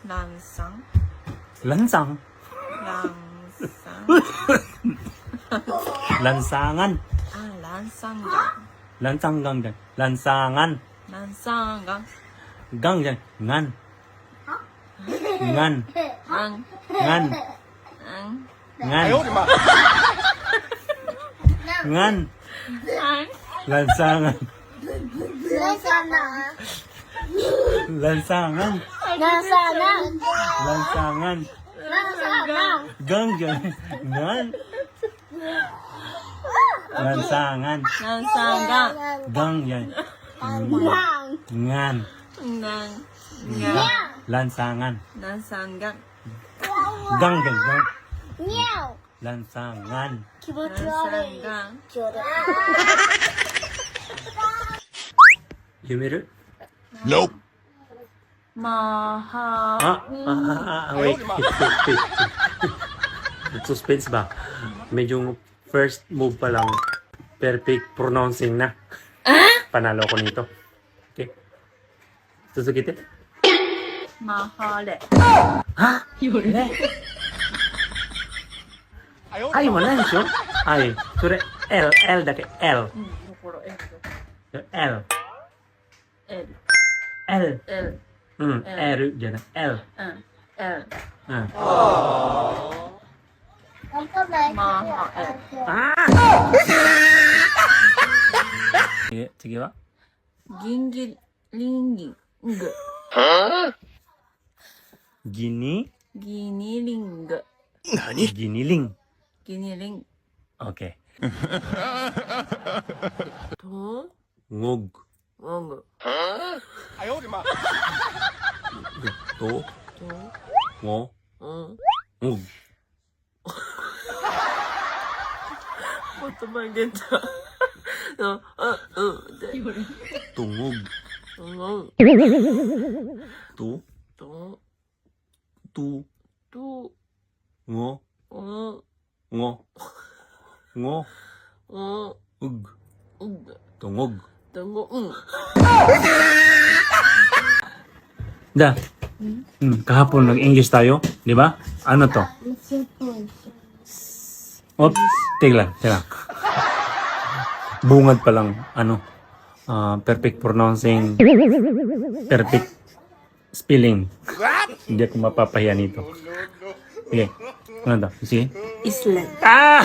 Lansang. Lansang. Lansang. Lansangan. Ah, lansanggang. Lansanggang dyan. Lansangan. Lansanggang. Gang dyan. Ngan. Ngan. Ang. Ngan. Ang. Ngan. Ngan. Ang. Lansangan. Nasana. Lansangan. Nasana. Lansangan. Nasana. Gang dyan. Ngan. Lansangan. Lansanggang. Gang dyan. Nang. Ngan. Nang. Nga. Lansangan. Lansanggang. Gang dyan. Gang. Meow. Lansangan. 기분이 Lansanggang. Yumiru? Nope. Maha. Wait. Suspense ba? Medyo first move pa lang. Perfect pronouncing na. Panalo ko nito. Okay. Susukitin? Mahale. Ha? Yore? Ay, wala na siya. Ay, sure. L dake. L. 心得 L. L. L. L. R dyan. L. L. Mahale. Sige ba? Gingiling. Gini. Giniling. Giniling. Giniling. Okay. 도. Ngog. 엉. To. 도. Ngo. 엉. Ngog. 어떤 말 괜찮아? 네. Tungog. 엉. Tu. 도. Tu. 도. Ngo. 엉. Ngo. Ngo. 엉. Ug. 응. Tungog. 덩어. 응. Da. Kahapon nag-English tayo, di ba? Ano to? Oh, tiglan. Bungad pa lang, perfect pronouncing, perfect spelling. Hindi ako mapapahiya nito. Sige, ano to? Sige. Island. Ah!